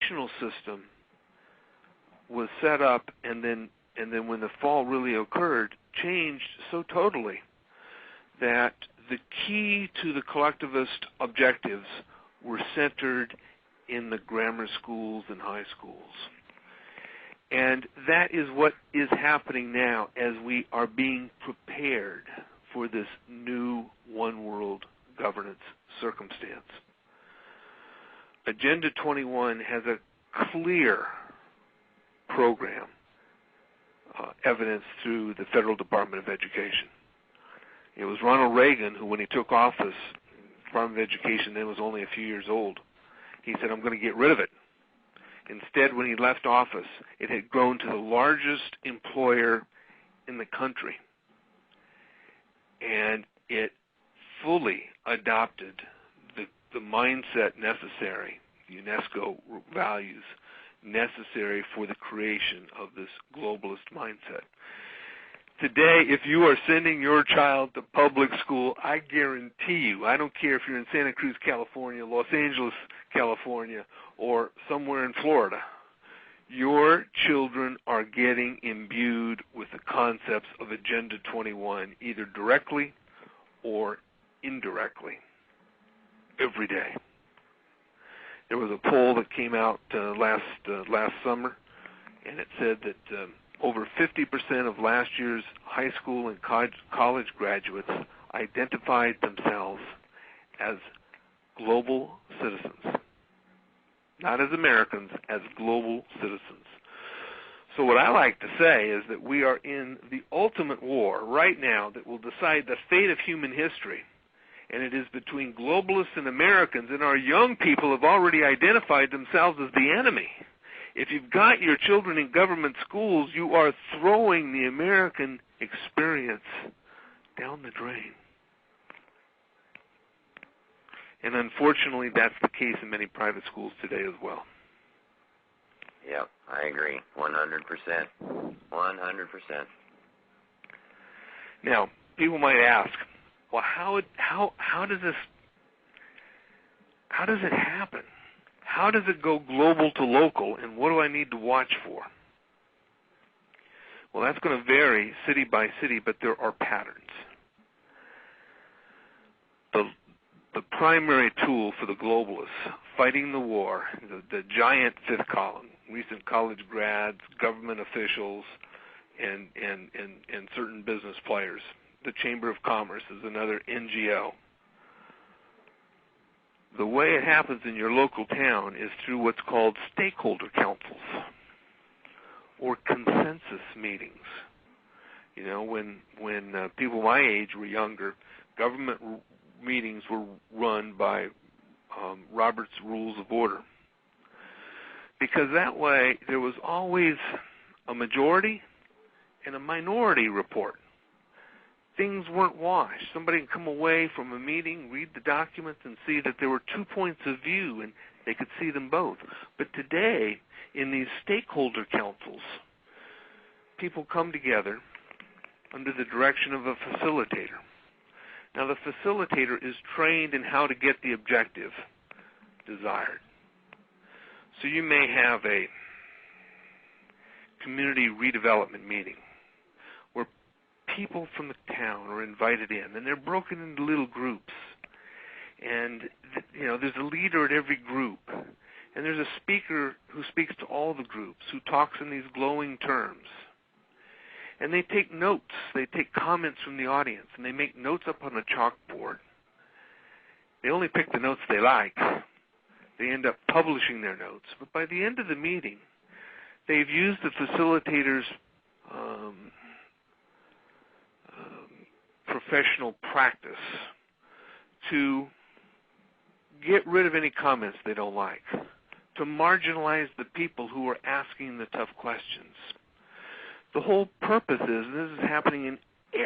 educational system was set up, and then when the fall really occurred, changed so totally that the key to the collectivist objectives were centered in the grammar schools and high schools. And that is what is happening now as we are being prepared for this new one world governance circumstance. Agenda 21 has a clear program evidenced through the Federal Department of Education. It was Ronald Reagan who, when he took office, the Department of Education then was only a few years old. He said, I'm going to get rid of it. Instead, when he left office, it had grown to the largest employer in the country. And it fully adopted the mindset necessary, the UNESCO values necessary for the creation of this globalist mindset. Today, if you are sending your child to public school, I guarantee you, I don't care if you're in Santa Cruz, California, Los Angeles, California, or somewhere in Florida, your children are getting imbued with the concepts of Agenda 21, either directly or indirectly, every day. There was a poll that came out last summer, and it said that over 50% of last year's high school and college graduates identified themselves as global citizens. Not as Americans, as global citizens. So what I like to say is that we are in the ultimate war right now that will decide the fate of human history. And it is between globalists and Americans, and our young people have already identified themselves as the enemy. If you've got your children in government schools, you are throwing the American experience down the drain. And unfortunately, that's the case in many private schools today as well. Yep, I agree, 100%. 100%. Now, people might ask, well, how does it happen? How does it go global to local, and what do I need to watch for? Well, that's going to vary city by city, but there are patterns. The primary tool for the globalists fighting the war, the giant fifth column, recent college grads, government officials, and certain business players. The Chamber of Commerce is another NGO. The way it happens in your local town is through what's called stakeholder councils or consensus meetings. You know, when people my age were younger, government meetings were run by Robert's Rules of Order. Because that way there was always a majority and a minority report. Things weren't washed. Somebody can come away from a meeting, read the documents, and see that there were 2 points of view, and they could see them both. But today, in these stakeholder councils, people come together under the direction of a facilitator. Now, the facilitator is trained in how to get the objective desired. So you may have a community redevelopment meeting where people from the town are invited in, and they're broken into little groups. And, you know, there's a leader at every group, and there's a speaker who speaks to all the groups, who talks in these glowing terms. And they take notes. They take comments from the audience, and they make notes up on a chalkboard. They only pick the notes they like. They end up publishing their notes. But by the end of the meeting, they've used the facilitator's professional practice to get rid of any comments they don't like, to marginalize the people who are asking the tough questions. The whole purpose is, and this is happening in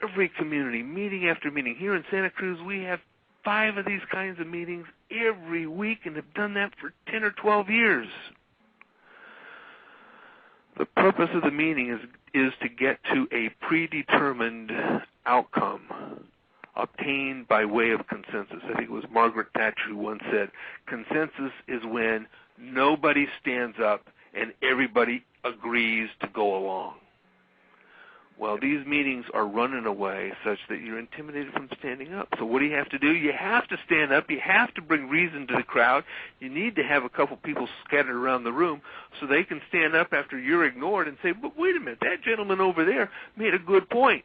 every community, meeting after meeting. Here in Santa Cruz, we have 5 of these kinds of meetings every week and have done that for 10 or 12 years. The purpose of the meeting is to get to a predetermined outcome obtained by way of consensus. I think it was Margaret Thatcher who once said, consensus is when nobody stands up and everybody agrees to go along. Well, these meetings are run in a way such that you're intimidated from standing up. So what do you have to do? You have to stand up. You have to bring reason to the crowd. You need to have a couple people scattered around the room so they can stand up after you're ignored and say, but wait a minute, that gentleman over there made a good point.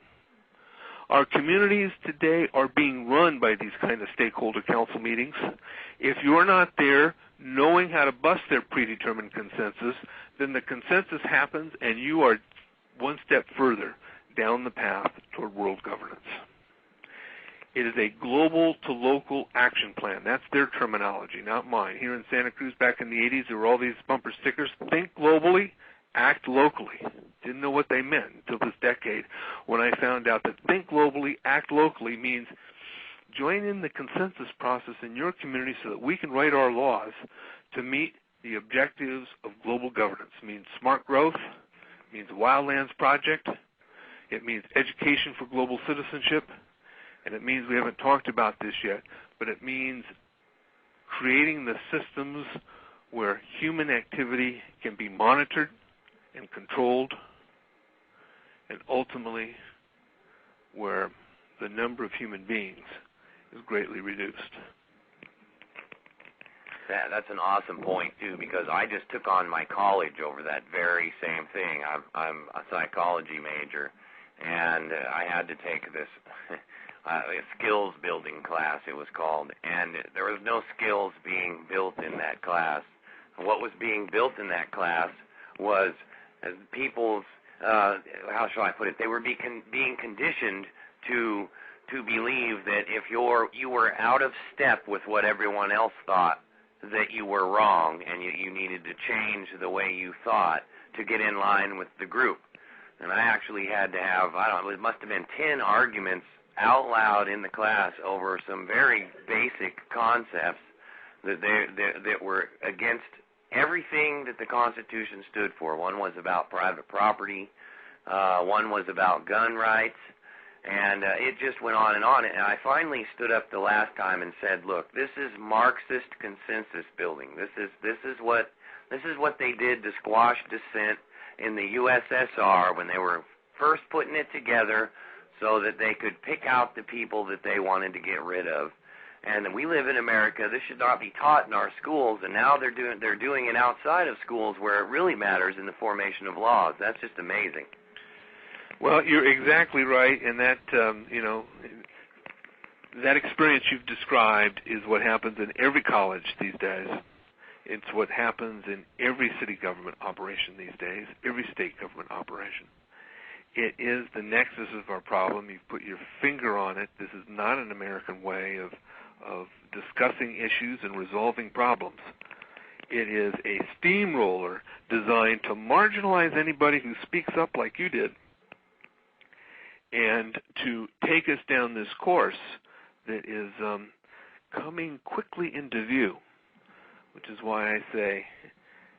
Our communities today are being run by these kind of stakeholder council meetings. If you're not there knowing how to bust their predetermined consensus, then the consensus happens and you are one step further down the path toward world governance. It is a global to local action plan. That's their terminology, not mine. Here in Santa Cruz back in the 80s, there were all these bumper stickers, think globally, act locally. Didn't know what they meant until this decade when I found out that think globally, act locally means join in the consensus process in your community so that we can write our laws to meet the objectives of global governance. It means smart growth, it means Wildlands Project, it means education for global citizenship, and it means, we haven't talked about this yet, but it means creating the systems where human activity can be monitored and controlled, and ultimately where the number of human beings is greatly reduced. That's an awesome point, too, because I just took on my college over that very same thing. I'm a psychology major, and I had to take this a skills building class, it was called, and there was no skills being built in that class. What was being built in that class was people's, how shall I put it, they were being conditioned to believe that if you were out of step with what everyone else thought, that you were wrong and you needed to change the way you thought to get in line with the group. And I actually had to have, I don't know, it must have been 10 arguments out loud in the class over some very basic concepts that were against everything that the Constitution stood for. One was about private property, one was about gun rights, and it just went on. And I finally stood up the last time and said, look, this is Marxist consensus building. This is what they did to squash dissent in the USSR when they were first putting it together so that they could pick out the people that they wanted to get rid of. And we live in America. This should not be taught in our schools, and now they're doing it outside of schools where it really matters in the formation of laws. That's just amazing. Well, you're exactly right, and that that experience you've described is what happens in every college these days. It's what happens in every city government operation these days, every state government operation. It is the nexus of our problem. You've put your finger on it. This is not an American way of discussing issues and resolving problems. It is a steamroller designed to marginalize anybody who speaks up like you did and to take us down this course that is coming quickly into view, which is why I say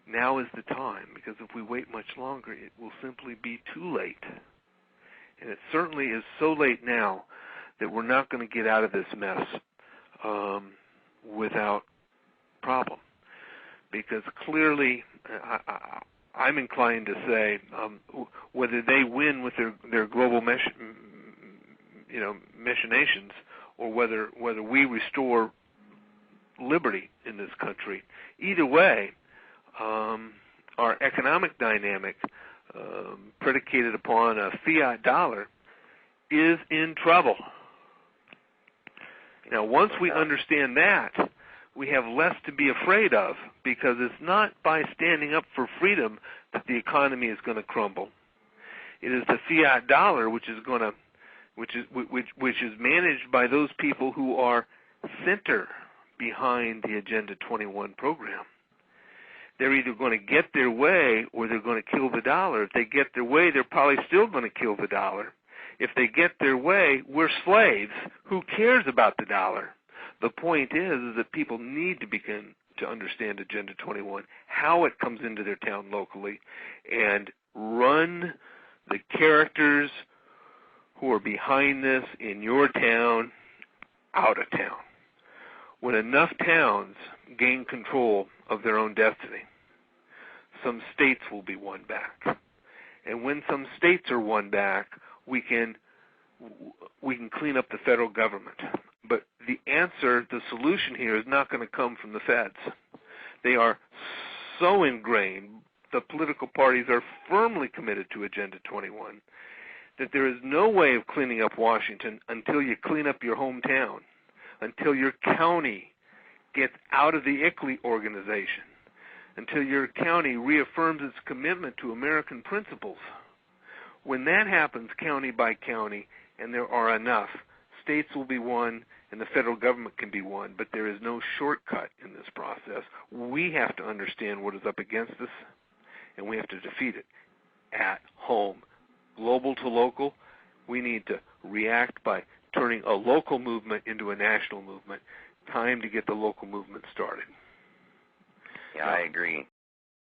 now is the time, because if we wait much longer, it will simply be too late. And it certainly is so late now that we're not going to get out of this mess without problem. Because clearly, I'm inclined to say whether they win with their global machinations, or whether we restore liberty in this country, either way, our economic dynamic predicated upon a fiat dollar is in trouble. Now, once we understand that, we have less to be afraid of, because it's not by standing up for freedom that the economy is going to crumble. It is the fiat dollar which is managed by those people who are center behind the Agenda 21 program. They're either going to get their way or they're going to kill the dollar. If they get their way, they're probably still going to kill the dollar. If they get their way, we're slaves. Who cares about the dollar? The point is that people need to begin to understand Agenda 21, how it comes into their town locally, and run the characters who are behind this in your town out of town. When enough towns gain control of their own destiny. Some states will be won back. And when some states are won back, we can clean up the federal government. But the answer, the solution here is not going to come from the feds. They are so ingrained, the political parties are firmly committed to Agenda 21, that there is no way of cleaning up Washington until you clean up your hometown, until your county gets out of the ICLEI organization, until your county reaffirms its commitment to American principles. When that happens county by county, and there are enough, states will be won and the federal government can be won, but there is no shortcut in this process. We have to understand what is up against us, and we have to defeat it at home. Global to local, we need to react by turning a local movement into a national movement. Time to get the local movement started. Yeah, I agree.